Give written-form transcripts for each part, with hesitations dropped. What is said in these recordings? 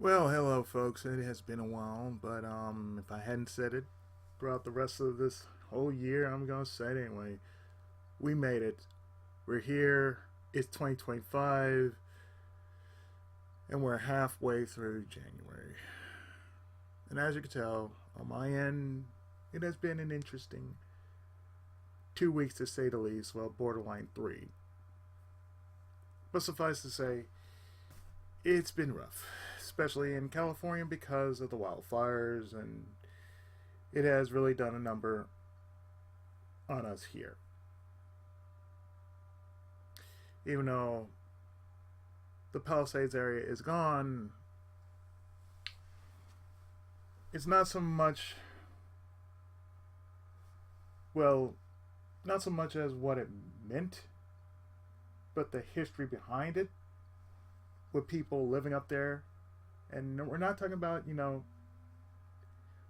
Well, hello, folks. It has been a while, but if I hadn't said it throughout the rest of this whole year, I'm gonna say it anyway. We made it. We're here. It's 2025, and we're halfway through January. And as you can tell, on my end, it has been an interesting 2 weeks to say the least. Well, borderline three. But suffice to say, it's been rough, especially in California because of the wildfires, and it has really done a number on us here. Even though the Palisades area is gone, it's not so much, well, not so much as what it meant, but the history behind it with people living up there. And we're not talking about,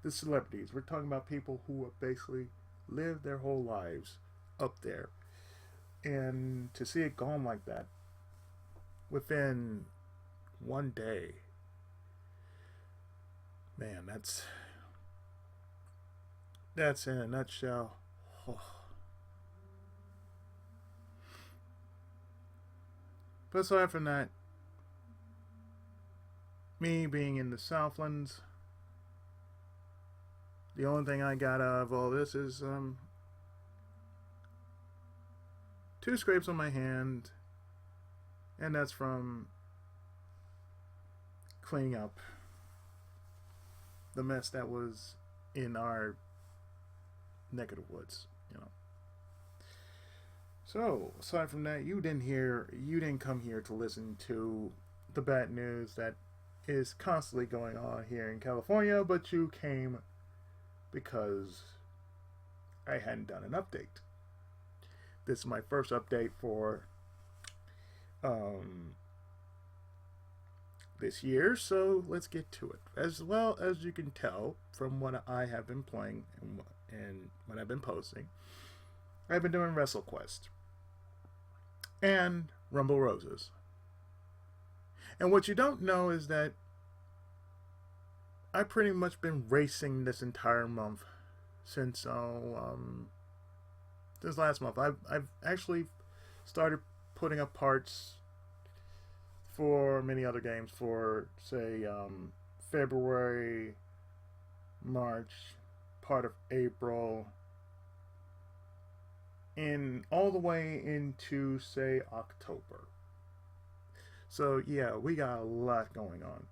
the celebrities. We're talking about people who have basically lived their whole lives up there. And to see it gone like that within one day, man, that's in a nutshell. But aside from that, me being in the Southlands, the only thing I got out of all this is two scrapes on my hand, and that's from cleaning up the mess that was in our neck of the woods. So aside from that, you didn't come here to listen to the bad news that is constantly going on here in California, but you came because I hadn't done an update. This is my first update for um, this year, so let's get to it. As well as you can tell from what I have been playing and what I've been posting, I've been doing WrestleQuest and Rumble Roses. And what you don't know is that I've pretty much been racing this entire month since this last month. I've actually started putting up parts for many other games for say February, March, part of April, and all the way into say October. So yeah, we got a lot going on.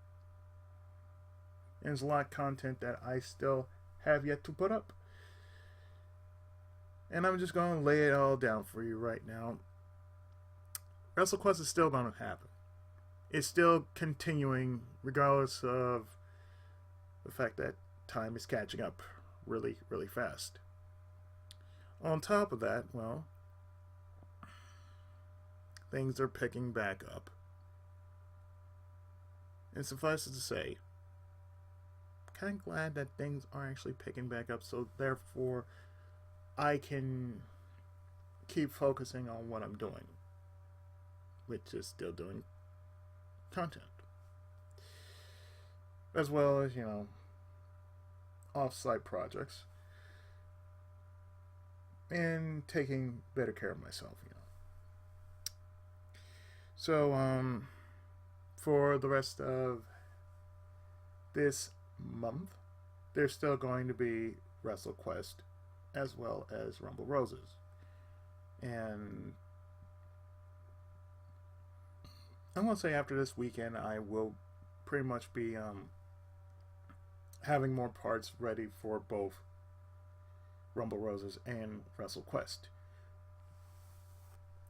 And there's a lot of content that I still have yet to put up. And I'm just going to lay it all down for you right now. WrestleQuest is still going to happen. It's still continuing, regardless of the fact that time is catching up really, really fast. On top of that, well, things are picking back up. And suffice it to say, kind of glad that things are actually picking back up, so therefore I can keep focusing on what I'm doing, which is still doing content, as well as off-site projects and taking better care of myself. So for the rest of this month, there's still going to be WrestleQuest as well as Rumble Roses. And I'm going to say after this weekend, I will pretty much be having more parts ready for both Rumble Roses and WrestleQuest.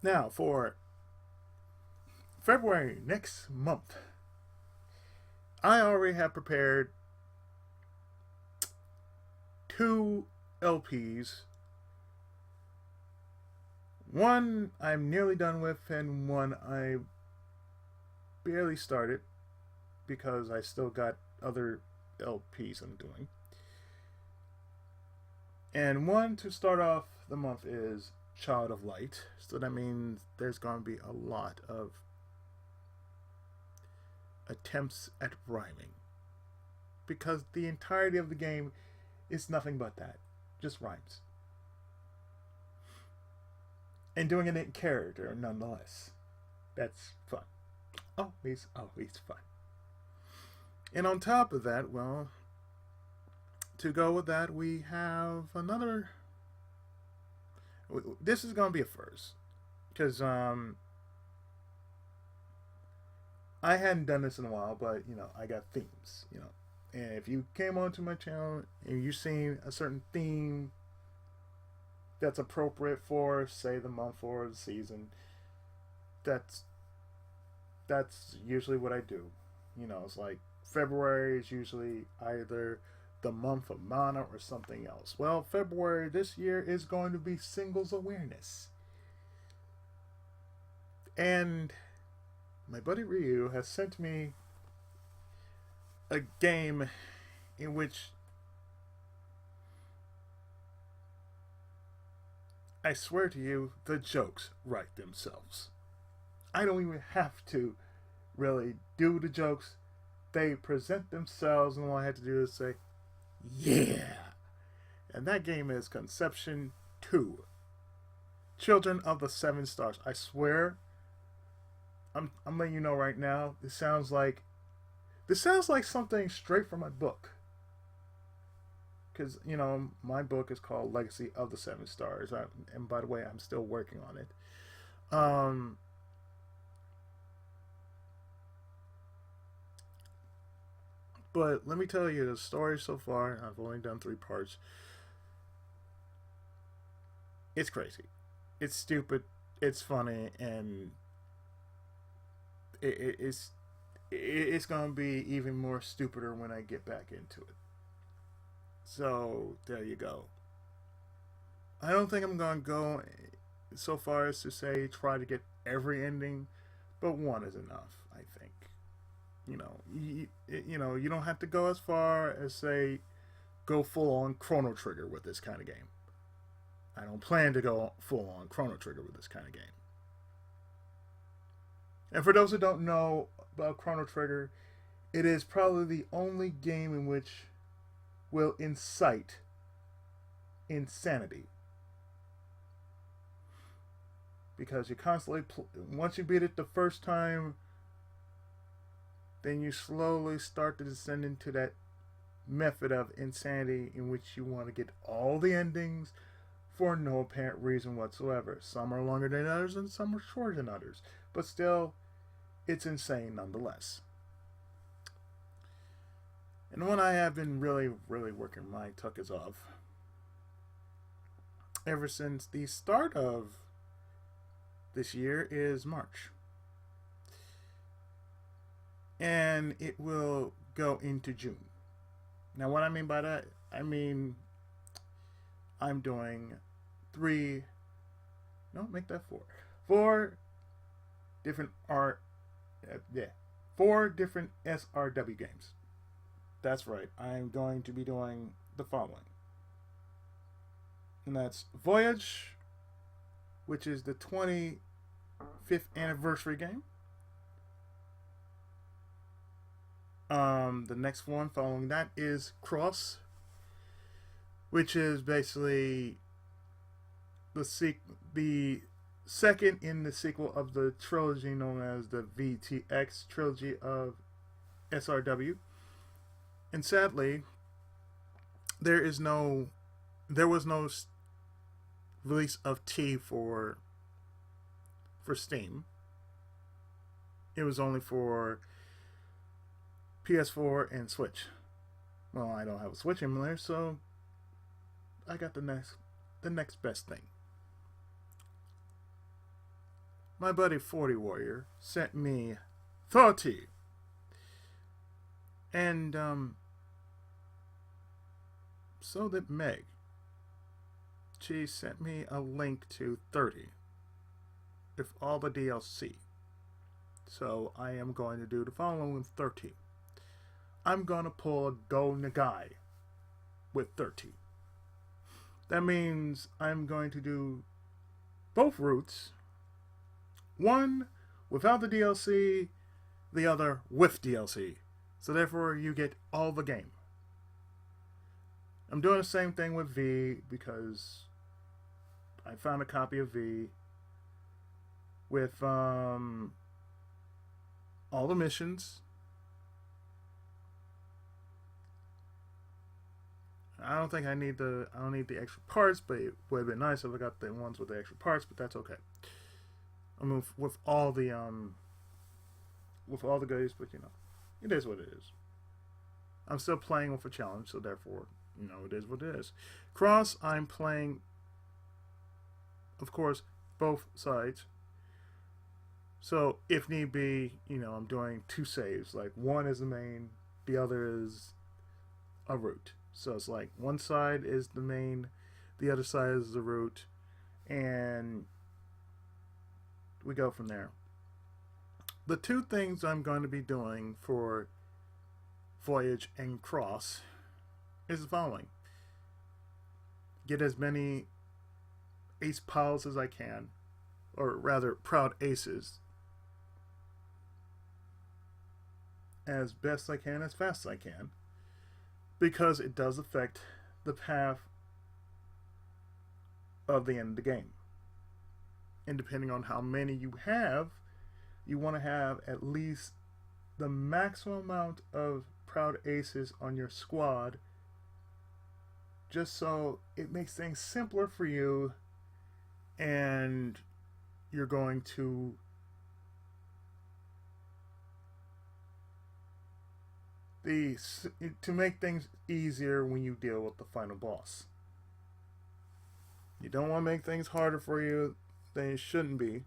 Now, for February next month, I already have prepared two LPs. One I'm nearly done with, and one I barely started because I still got other LPs I'm doing. And one to start off the month is Child of Light. So that means there's going to be a lot of attempts at rhyming. Because the entirety of the game is nothing but that. Just rhymes. And doing it in character nonetheless. That's fun. Always fun. And on top of that, well, to go with that, we have another. This is going to be a first. Because I hadn't done this in a while, but, I got themes, And if you came onto my channel and you've seen a certain theme that's appropriate for, say, the month or the season, that's usually what I do. It's like February is usually either the month of mana or something else. Well, February this year is going to be singles awareness. And my buddy Ryu has sent me a game in which I swear to you, the jokes write themselves. I don't even have to really do the jokes. They present themselves, and all I have to do is say, yeah. And that game is Conception 2. Children of the Seven Stars. I swear, I'm letting you know right now, this sounds like something straight from my book. Because, my book is called Legacy of the Seven Stars. And by the way, I'm still working on it. But let me tell you the story so far. I've only done 3 parts. It's crazy. It's stupid. It's funny. And it's going to be even more stupider when I get back into it. So, there you go. I don't think I'm going to go so far as to say try to get every ending, but one is enough, I think. You don't have to go as far as, say, go full-on Chrono Trigger with this kind of game. I don't plan to go full-on Chrono Trigger with this kind of game. And for those who don't know about Chrono Trigger, it is probably the only game in which will incite insanity. Because you constantly, once you beat it the first time, then you slowly start to descend into that method of insanity in which you want to get all the endings for no apparent reason whatsoever. Some are longer than others and some are shorter than others. But still, it's insane nonetheless. And one I have been really, really working my tuckers off ever since the start of this year is March. And it will go into June. Now, what I mean by that, I'm doing 4 different 4 different SRW games. That's right, I'm going to be doing the following. And that's Voyage, which is the 25th anniversary game. The next one following that is Cross, which is basically the second in the sequel of the trilogy known as the VTX trilogy of SRW. And sadly, there was no release of T for Steam. It was only for PS4 and Switch. Well, I don't have a Switch emulator, so I got the next best thing. My buddy 40 Warrior sent me 30. And so did Meg. She sent me a link to 30 with all the DLC. So I am going to do the following with 30. I'm going to pull a Go Nagai with 30. That means I'm going to do both routes. One without the DLC the other with DLC. So therefore, you get all the game. I'm doing the same thing with V because I found a copy of V with all the missions. I don't think I need the extra parts, but it would have been nice if I got the ones with the extra parts. But that's okay. I mean, with all the goodies, but it is what it is. I'm still playing with a challenge, so therefore, it is what it is. Cross, I'm playing, of course, both sides. So if need be, I'm doing two saves. Like one is the main, the other is a route. So it's like one side is the main, the other side is the route, and we go from there. The two things I'm going to be doing for Voyage and Cross is the following: get as many ace piles as I can, or rather, proud aces, as best I can, as fast as I can, because it does affect the path of the end of the game. And depending on how many you have, you want to have at least the maximum amount of proud aces on your squad, just so it makes things simpler for you, and you're going to make things easier when you deal with the final boss. You don't want to make things harder for you than it shouldn't be.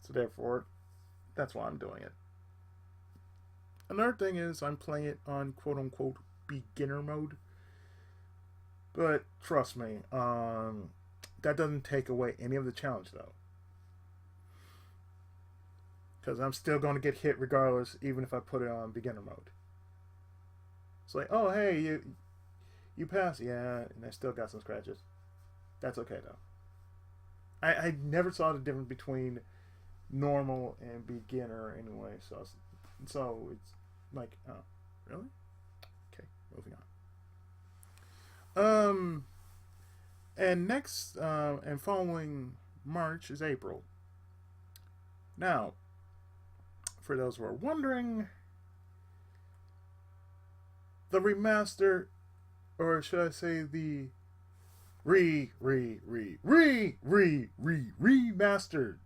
So therefore, that's why I'm doing it. Another thing is I'm playing it on quote-unquote beginner mode. But trust me, that doesn't take away any of the challenge though. Because I'm still going to get hit regardless, even if I put it on beginner mode. It's like, oh hey, you passed, yeah, and I still got some scratches. That's okay though. I never saw the difference between normal and beginner anyway, so it's like, oh, really? Okay, moving on. And next and following March is April. Now, for those who are wondering, the remaster, or should I say the remastered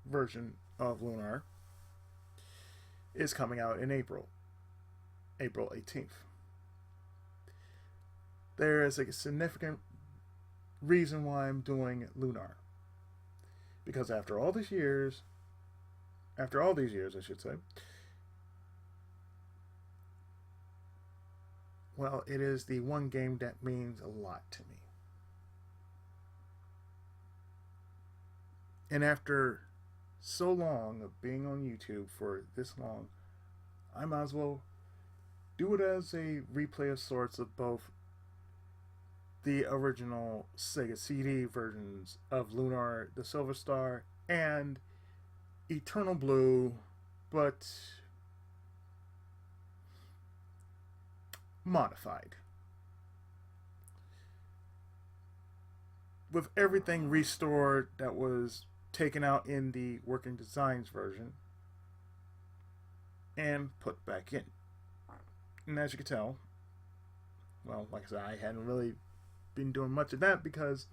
version of Lunar is coming out in April 18th. There is a significant reason why I'm doing Lunar, because after all these years, I should say, well, it is the one game that means a lot to me. And after so long of being on YouTube for this long, I might as well do it as a replay of sorts of both the original Sega CD versions of Lunar, the Silver Star, and Eternal Blue, but modified. With everything restored that was taken out in the Working Designs version and put back in. And as you can tell, well, like I said, I hadn't really been doing much of that because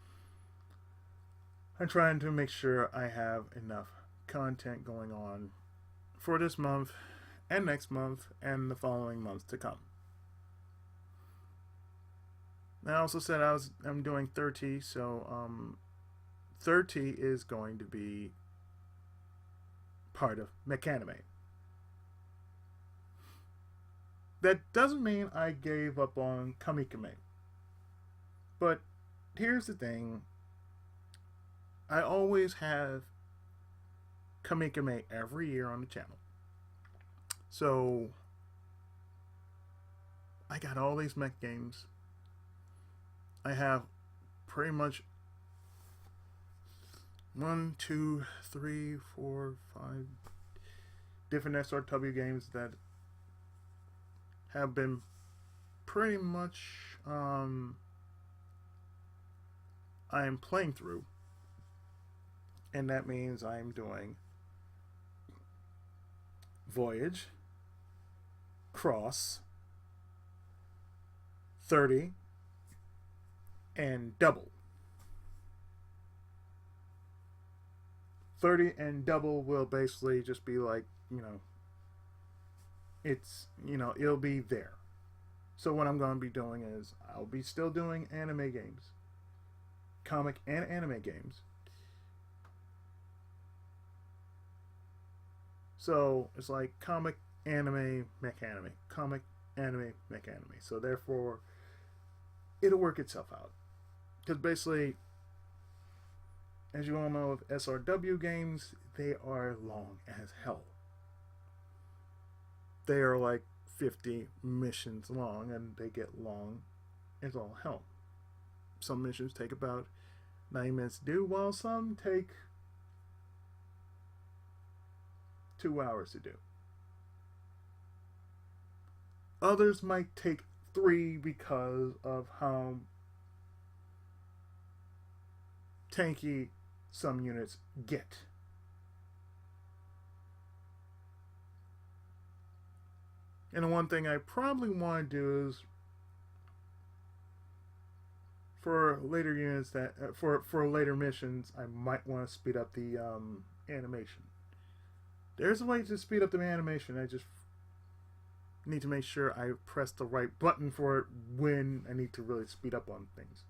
I'm trying to make sure I have enough content going on for this month and next month and the following months to come. I also said I'm doing 30, so 30 is going to be part of Mechanime. That doesn't mean I gave up on Kamikame. But here's the thing. I always have Kamikame every year on the channel. So I got all these mech games. I have pretty much 1, 2, 3, 4, 5, different SRW games that have been pretty much I am playing through, and that means I'm doing Voyage, Cross, 30, and Double. 30 and Double will basically just be like, it'll be there. So what I'm going to be doing is I'll be still doing anime games, comic and anime games. So it's like comic, anime, mech anime, comic, anime, mech anime. So therefore, it'll work itself out. Because basically, as you all know, with SRW games, they are long as hell. They are like 50 missions long, and they get long as all hell. Some missions take about 90 minutes to do, while some take 2 hours to do. Others might take 3 because of how tanky some units get. And the one thing I probably want to do is for later units that for later missions, I might want to speed up the animation. There's a way to speed up the animation. I just need to make sure I press the right button for it when I need to really speed up on things.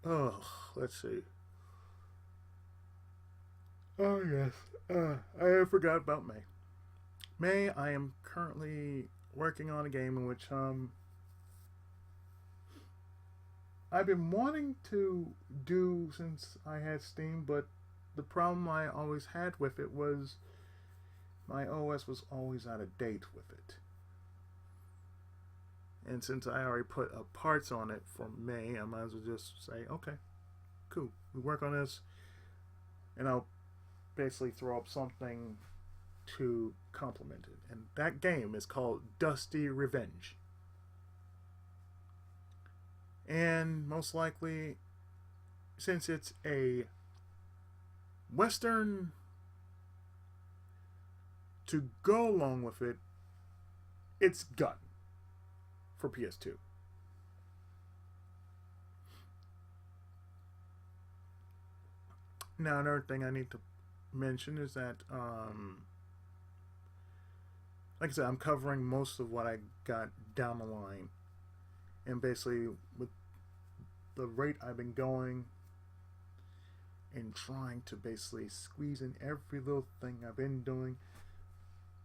Oh, let's see. Oh, yes. I forgot about May. May, I am currently working on a game in which I've been wanting to do since I had Steam, but the problem I always had with it was my OS was always out of date with it. And since I already put parts on it for May, I might as well just say, okay, cool, we work on this, and I'll basically throw up something to complement it. And that game is called Dusty Revenge. And most likely, since it's a Western, to go along with it, it's Gun for PS2. Now, another thing I need to mention is that, like I said, I'm covering most of what I got down the line. And basically, with the rate I've been going and trying to basically squeeze in every little thing I've been doing,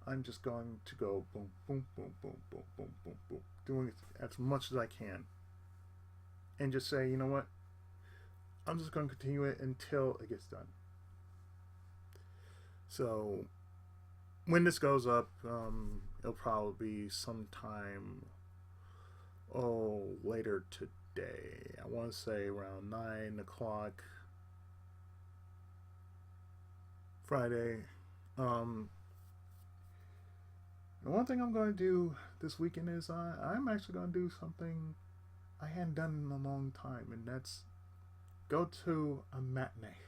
I'm just going to go boom, boom, boom, boom, boom, boom, boom, boom, doing it as much as I can. And just say, you know what? I'm just going to continue it until it gets done. So, when this goes up, it'll probably be sometime later today. I want to say around 9 o'clock Friday. The one thing I'm going to do this weekend is I'm actually going to do something I hadn't done in a long time, and that's go to a matinee.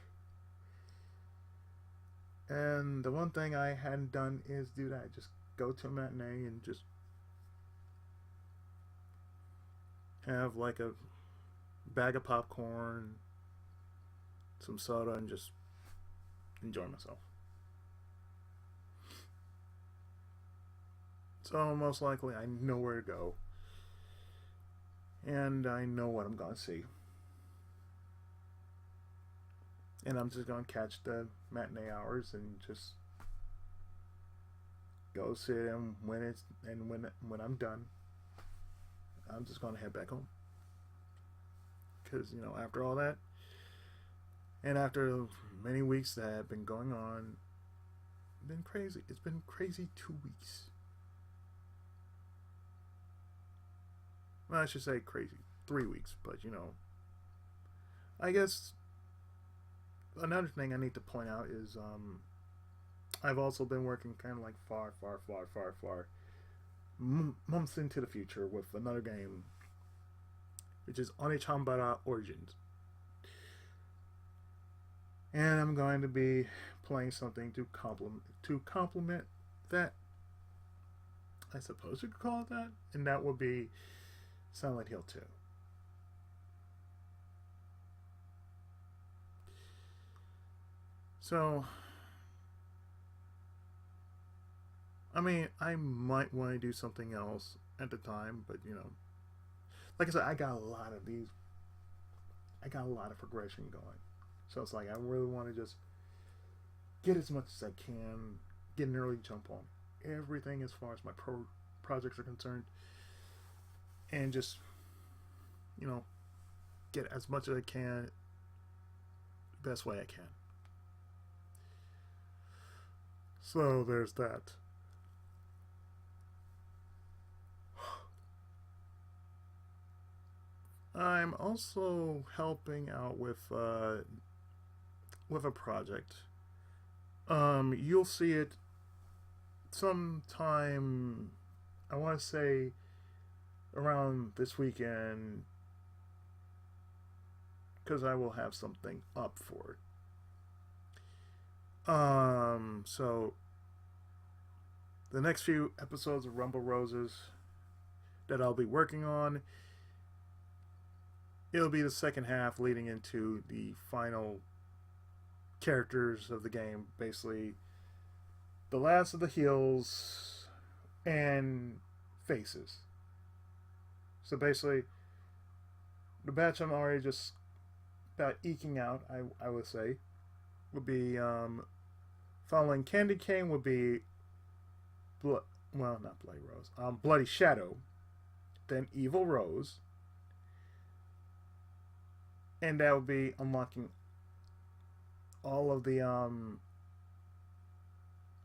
And the one thing I hadn't done is do that. Just go to a matinee and just have like a bag of popcorn, some soda, and just enjoy myself. So most likely I know where to go. And I know what I'm going to see. And I'm just going to catch the matinee hours and just go sit and when I'm done, I'm just going to head back home. Because, after all that, and after many weeks that have been going on, it's been crazy. It's been crazy 2 weeks. Well, I should say crazy 3 weeks, but I guess another thing I need to point out is I've also been working kind of like far months into the future with another game, which is Onechambara Origins, and I'm going to be playing something to complement that. I suppose you could call it that, and that would be Silent Hill 2. So, I mean, I might want to do something else at the time, but like I said, I got a lot of these. I got a lot of progression going, so it's like I really want to just get as much as I can, get an early jump on everything as far as my projects are concerned, and just you know get as much as I can, the best way I can. So there's that. I'm also helping out with a project. You'll see it sometime. I want to say around this weekend because I will have something up for it. So the next few episodes of Rumble Roses that I'll be working on, it'll be the second half leading into the final characters of the game. Basically, the last of the heels and faces. So basically, the batch I'm already just about eking out, I would say, would be following Candy Cane would be not Bloody Rose, Bloody Shadow, then Evil Rose, and that would be unlocking all of the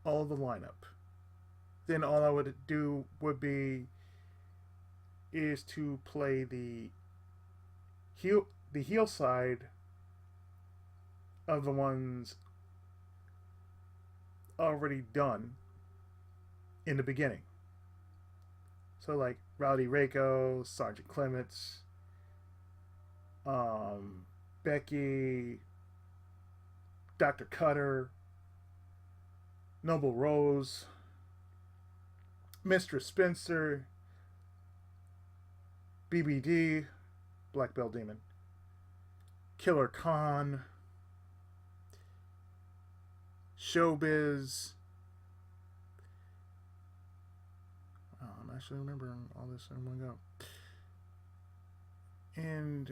lineup. Then all I would do would be is to play the heel side of the ones already done in the beginning. So like Rowdy Reiko, Sergeant Clements, Becky, Dr. Cutter, Noble Rose, Mistress Spencer, BBD, Black Belt Demon, Killer Khan, Showbiz. Oh, I'm actually remembering all this in one go. And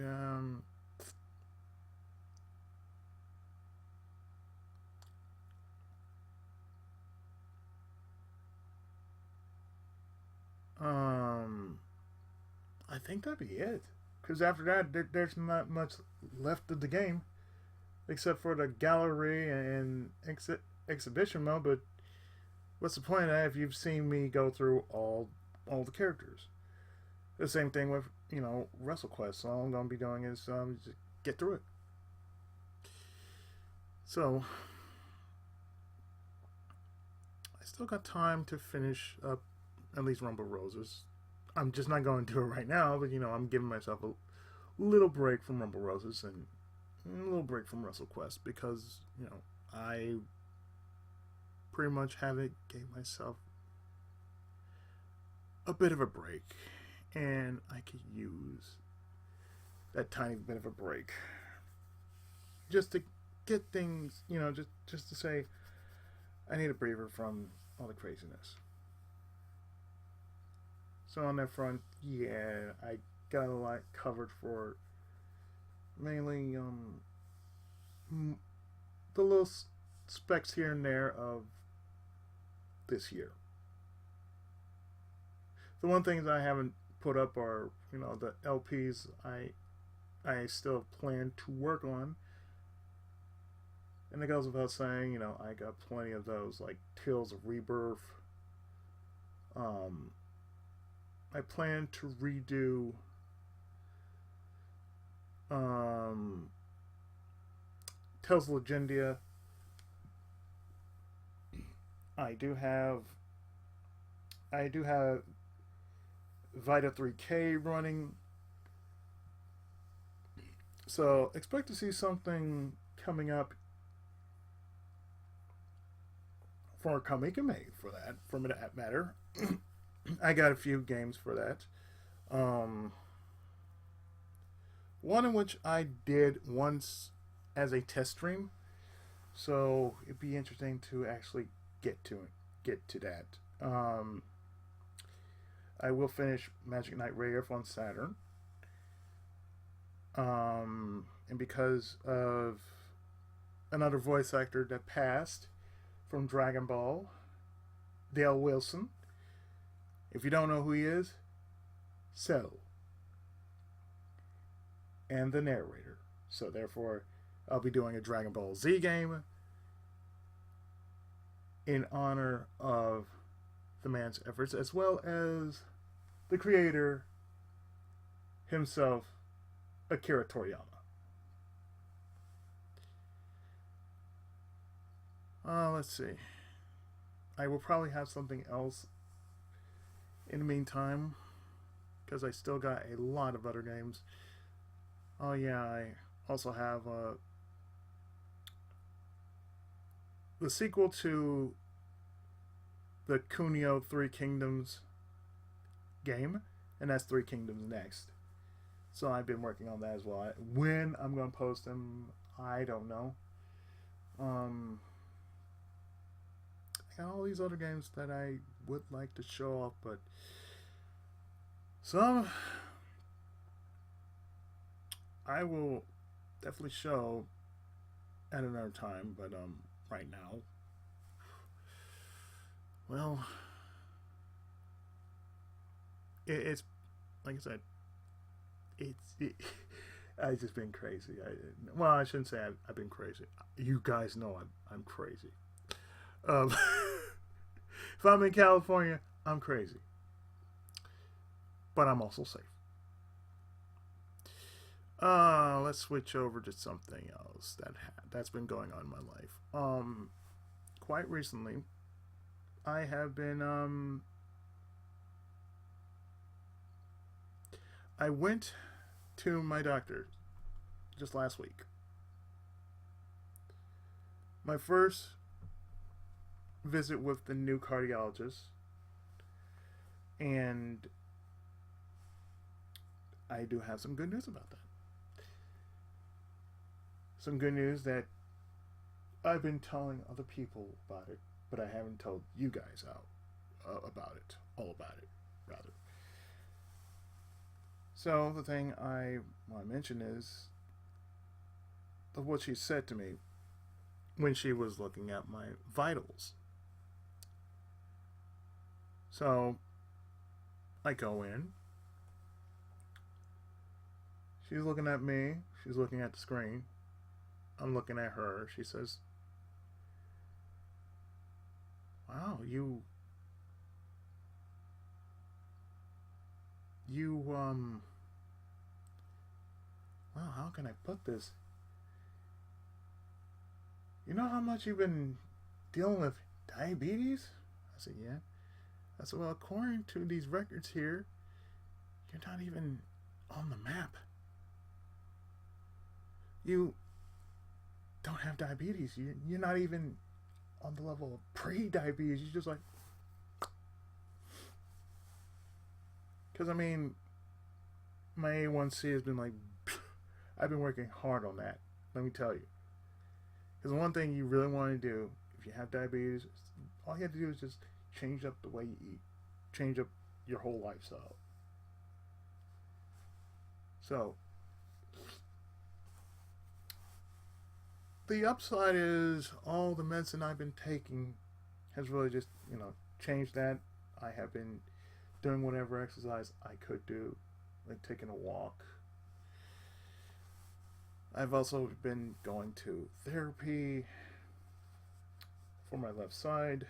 I think that'd be it. Because after that, there's not much left of the game except for the gallery and exhibition mode. But what's the point of that if you've seen me go through all the characters? The same thing with WrestleQuest. So all I'm gonna be doing is just get through it. So I still got time to finish up at least Rumble Roses. I'm just not going to do it right now, but I'm giving myself a little break from Rumble Roses and a little break from WrestleQuest because I pretty much gave myself a bit of a break, and I could use that tiny bit of a break just to get things, just to say I need a breather from all the craziness. So on that front, yeah, I got a lot covered for mainly the little specs here and there of this year. The one things I haven't put up are the LPs I still plan to work on, and it goes without saying, I got plenty of those like Tales of Rebirth. I plan to redo Tells Legendia. I do have Vita 3K running. So expect to see something coming up for Kamikame for that, for that matter. I got a few games for that. One in which I did once as a test stream, so it'd be interesting to actually get to that. I will finish Magic Knight Rayearth on Saturn. And because of another voice actor that passed from Dragon Ball, Dale Wilson. If you don't know who he is, Cell. And the narrator. So therefore, I'll be doing a Dragon Ball Z game in honor of the man's efforts, as well as the creator himself, Akira Toriyama. Let's see. I will probably have something else in the meantime, because I still got a lot of other games. Oh yeah, I also have the sequel to the Kunio Three Kingdoms game, and that's Three Kingdoms Next. So I've been working on that as well. When I'm going to post them, I don't know. I got all these other games that I would like to show off, but some I will definitely show at another time. But right now, well, it's like I said, I've just been crazy. I shouldn't say I've been crazy. You guys know I'm crazy. If I'm in California, I'm crazy, but I'm also safe. Let's switch over to something else that's been going on in my life. Quite recently, I have been I went to my doctor just last week. My first visit with the new cardiologist, and I do have some good news about that. Some good news that I've been telling other people about it, but I haven't told you guys about it, all about it, rather. So the thing I want to mention is what she said to me when she was looking at my vitals. So I go in. She's looking at me. She's looking at the screen. I'm looking at her. She says, "Wow, wow, how can I put this? You know how much you've been dealing with diabetes?" I said, "Yeah." I said, "Well, according to these records here, you're not even on the map. You don't have diabetes. You're not even on the level of pre-diabetes. You're just like..." Because, I mean, my A1C has been like... I've been working hard on that, let me tell you. Because one thing you really want to do, if you have diabetes, all you have to do is just change up the way you eat. Change up your whole lifestyle. So, the upside is all the medicine I've been taking has really just, changed that. I have been doing whatever exercise I could do, like taking a walk. I've also been going to therapy for my left side,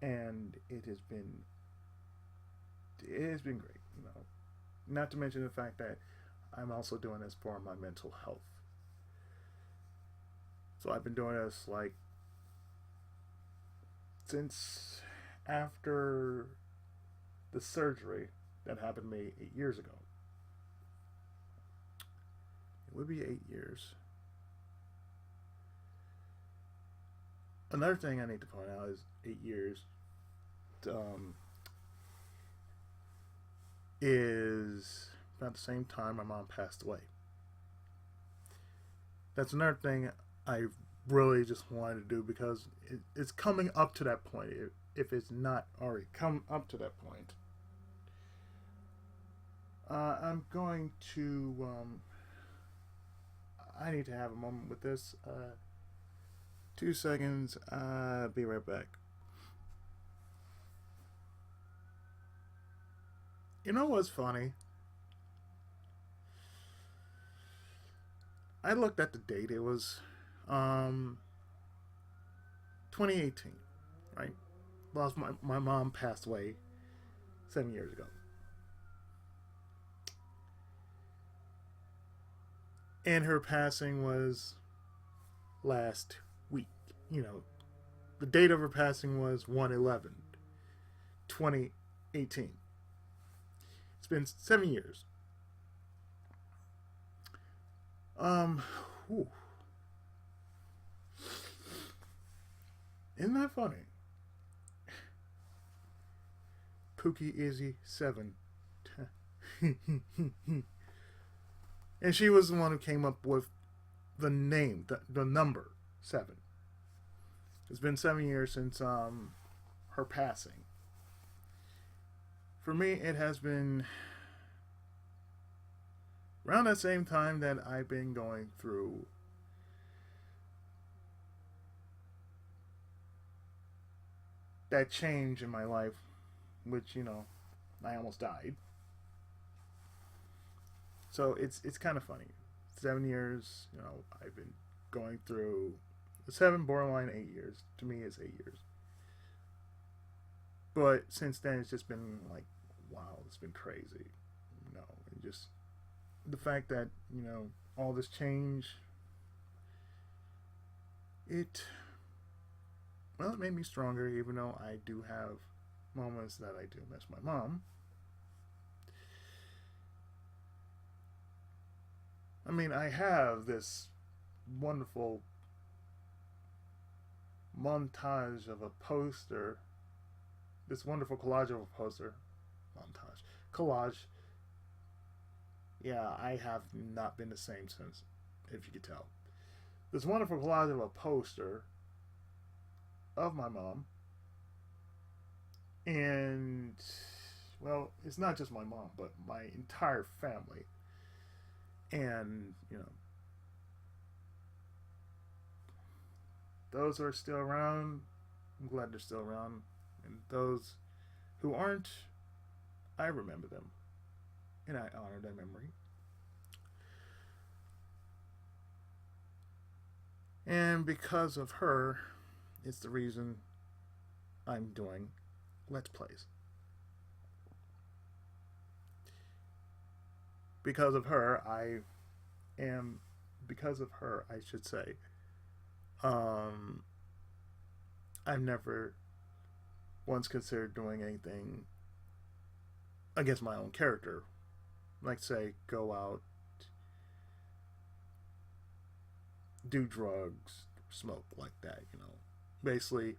and it has been great. Not to mention the fact that I'm also doing this for my mental health. So I've been doing this like since after the surgery that happened to me 8 years ago. It would be 8 years. Another thing I need to point out is 8 years um, is about the same time my mom passed away. That's another thing I really just wanted to do because it's coming up to that point. If it's not already come up to that point, I'm going to. I need to have a moment with this. 2 seconds. Be right back. You know what's funny? I looked at the date. It was 2018, right? Lost my mom passed away 7 years ago. And her passing was last week. You know, the date of her passing was 1/11/2018. It's been 7 years. Whew. Isn't that funny? Pookie Izzy 7. And she was the one who came up with the name, the number 7. It's been 7 years since her passing. For me, it has been around that same time that I've been going through that change in my life, which, you know, I almost died. So it's kind of funny. 7 years, you know, I've been going through 7, borderline 8 years. To me, it's 8 years. But since then, it's just been like, wow, it's been crazy. You know, and just the fact that, you know, all this change, it made me stronger, even though I do have moments that I do miss my mom. I mean, I have this wonderful montage of a poster, this wonderful collage of a poster, collage. Yeah, I have not been the same since, if you could tell. This wonderful collage of a poster of my mom, and, well, it's not just my mom, but my entire family. And, you know, those who are still around, I'm glad they're still around. And those who aren't, I remember them. And I honor their memory. And because of her, it's the reason I'm doing Let's Plays. Because of her, I should say, I've never once considered doing anything against my own character. Like, say, go out, do drugs, smoke, like that, you know. Basically,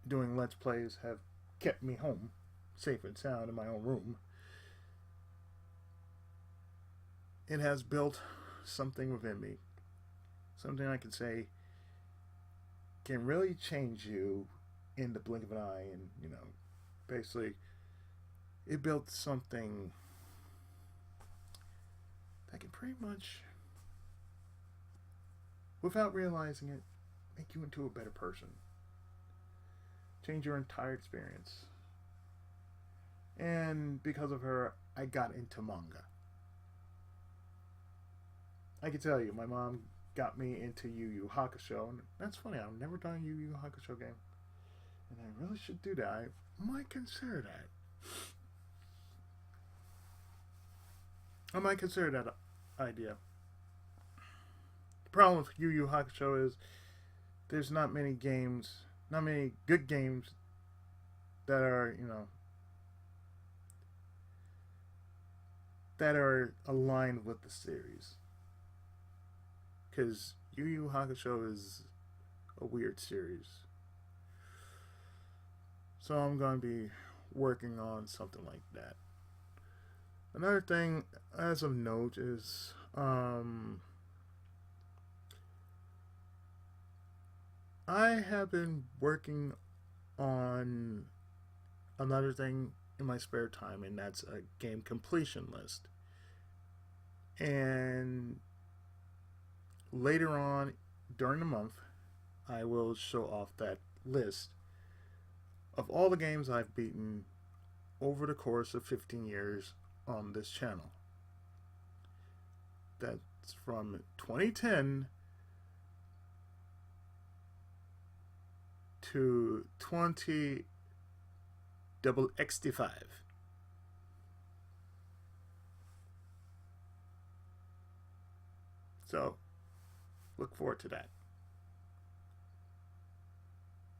doing Let's Plays have kept me home, safe and sound in my own room. It has built something within me. Something I can say can really change you in the blink of an eye. And, you know, basically, it built something that can pretty much, without realizing it, make you into a better person. Change your entire experience. And because of her, I got into manga. I can tell you, my mom got me into Yu Yu Hakusho, and that's funny, I've never done a Yu Yu Hakusho game. And I really should do that. I might consider that. I might consider that idea. problem with Yu Yu Hakusho is there's not many games, not many good games that are, that are aligned with the series. Because Yu Yu Hakusho is a weird series. So I'm going to be working on something like that. Another thing, as of note, is I have been working on another thing in my spare time, and that's a game completion list. And later on during the month, I will show off that list of all the games I've beaten over the course of 15 years on this channel. That's from 2010 to 20XT5. So, look forward to that.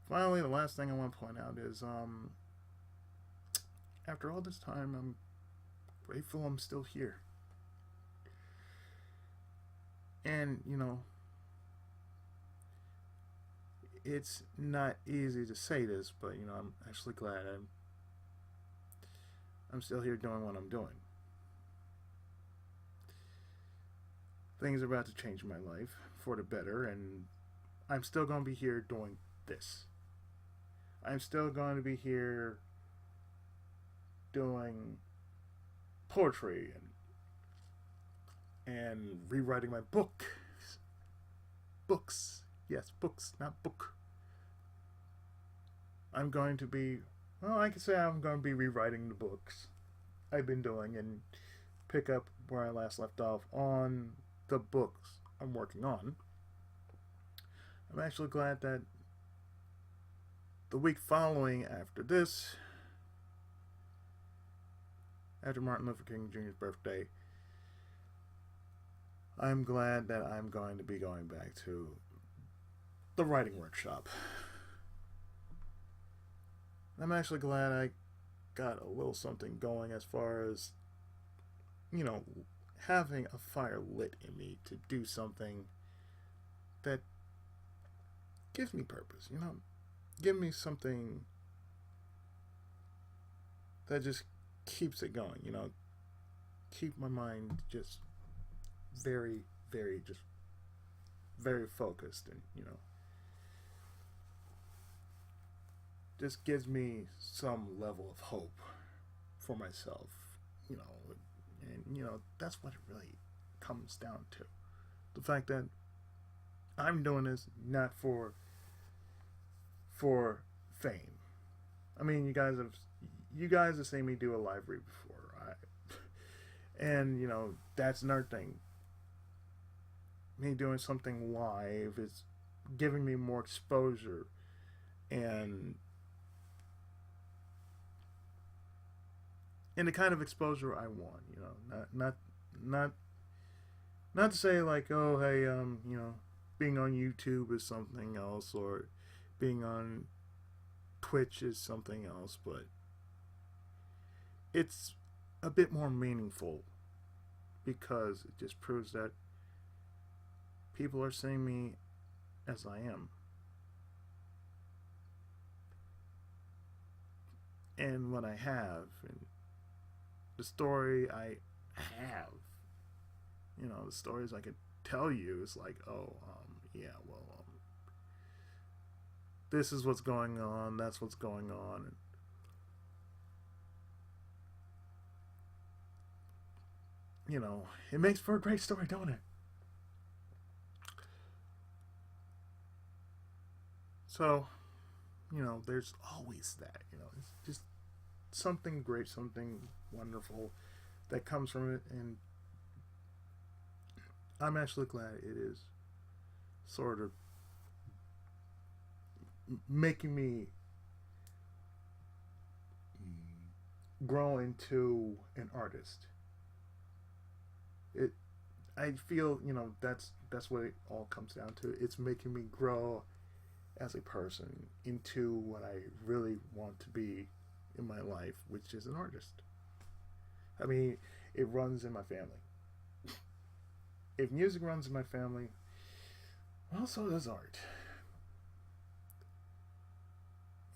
Finally, the last thing I want to point out is after all this time, I'm grateful I'm still here. And, it's not easy to say this, but, I'm actually glad I'm still here doing what I'm doing. Things are about to change my life for the better, and I'm still going to be here doing this. I'm still going to be here doing poetry and rewriting my books. Yes, books, not book. I'm going to be, well, I can say I'm going to be rewriting the books I've been doing and pick up where I last left off on the books I'm working on. I'm actually glad that the week following after this, after Martin Luther King Jr.'s birthday, I'm glad that I'm going to be going back to the writing workshop. I'm actually glad I got a little something going as far as, having a fire lit in me to do something that gives me purpose, Give me something that just keeps it going, keep my mind just very, very, just very focused and, just gives me some level of hope for myself, and, that's what it really comes down to. The fact that I'm doing this not for fame. I mean, you guys have seen me do a live read before, right? And that's another thing. Me doing something live is giving me more exposure and the kind of exposure I want. Not to say like, oh hey, being on YouTube is something else, or being on Twitch is something else, but it's a bit more meaningful because it just proves that people are seeing me as I am. And what I have, and the story I have, the stories I could tell you is like, oh, this is what's going on, that's what's going on. It makes for a great story, don't it? So, there's always that, it's just something great, something wonderful that comes from it, and I'm actually glad it is sort of making me grow into an artist. I feel, that's what it all comes down to. It's making me grow as a person into what I really want to be in my life, which is an artist. I mean, it runs in my family. If music runs in my family, well, so does art.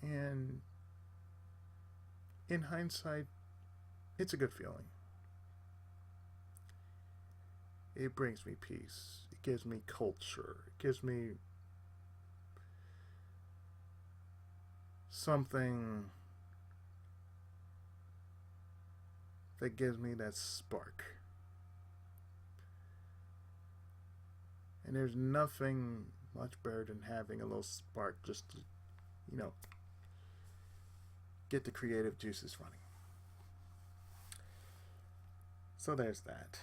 And in hindsight, it's a good feeling. It brings me peace. It gives me culture. It gives me something that gives me that spark. And there's nothing much better than having a little spark just to, you know, get the creative juices running. So there's that.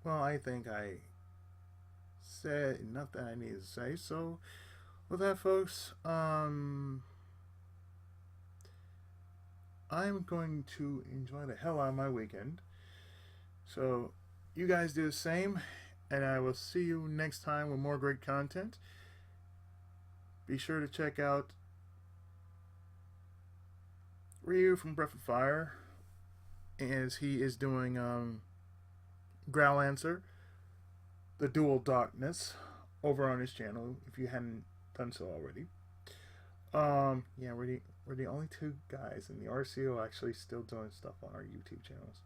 Well, I think I said enough that I need to say. So with that, folks, I'm going to enjoy the hell out of my weekend. So you guys do the same, and I will see you next time with more great content. Be sure to check out Ryu from Breath of Fire, as he is doing Growlancer, the Dual Darkness, over on his channel, if you hadn't done so already. Yeah, we're the only two guys in the RCO actually still doing stuff on our YouTube channels.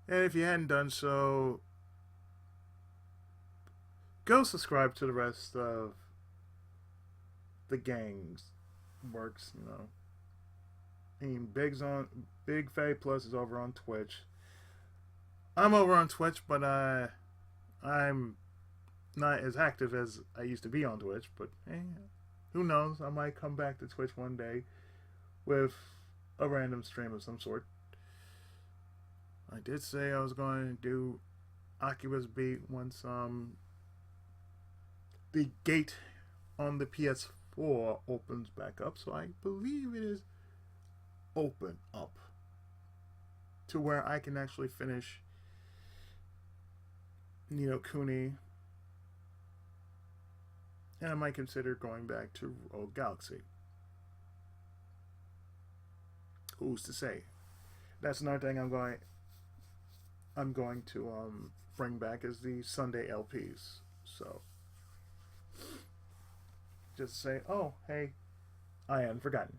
And if you hadn't done so, go subscribe to the rest of the gang's works, I mean, Big Fatty Plus is over on Twitch. I'm over on Twitch, but I'm not as active as I used to be on Twitch. But who knows? I might come back to Twitch one day with a random stream of some sort. I did say I was going to do Oculus Beat once the gate on the PS4 opens back up. So I believe it is open up to where I can actually finish Ni no Kuni, and I might consider going back to Rogue Galaxy. Who's to say? That's another thing I'm going to bring back is the Sunday LPs. So just say, oh hey, I hadn't forgotten.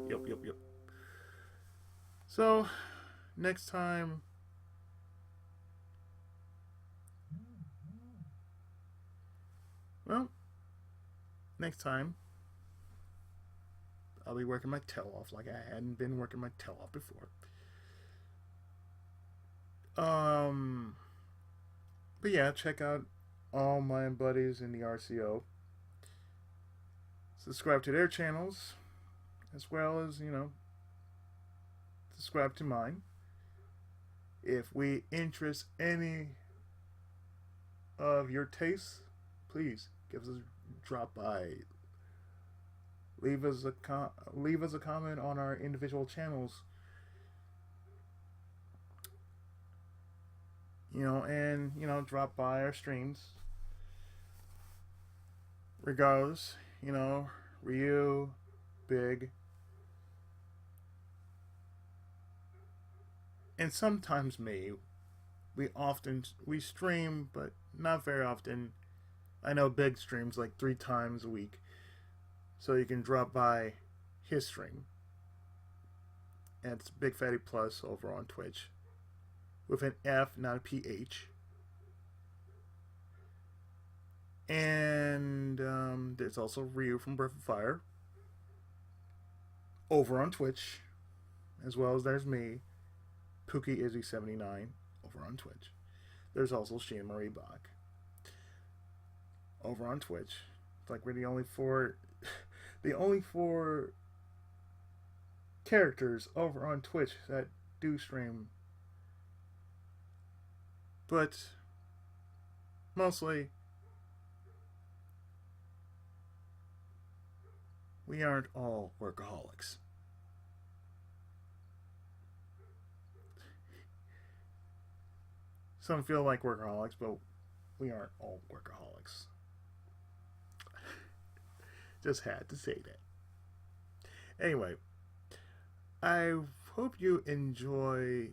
Yep. So next time, I'll be working my tail off like I hadn't been working my tail off before. But yeah, check out all my buddies in the RCO. Subscribe to their channels, as well as, subscribe to mine. If we interest any of your tastes, please give us a drop by. Leave us a comment on our individual channels. And drop by our streams. Regardless, Ryu, Big, and sometimes me. We stream, but not very often. I know Big streams like 3 times a week, so you can drop by his stream. And it's Big Fatty Plus over on Twitch, with an F, not a PH. And there's also Ryu from Breath of Fire over on Twitch, as well as there's me, Pookie Izzy 79 over on Twitch. There's also Sheen Marie Bach over on Twitch. It's like we're the only four characters over on Twitch that do stream. But mostly we aren't all workaholics. Some feel like workaholics, but we aren't all workaholics. Just had to say that. Anyway, I hope you enjoy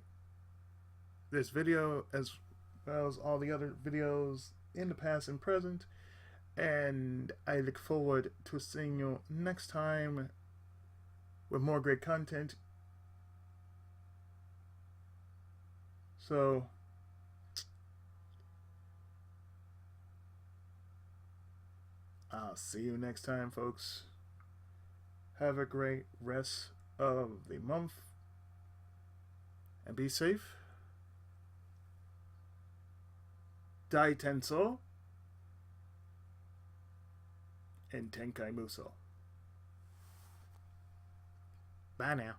this video as well as all the other videos in the past and present. And I look forward to seeing you next time with more great content. So, I'll see you next time, folks. Have a great rest of the month and be safe. Dai Tenso and Tenkai Muso. Bye now.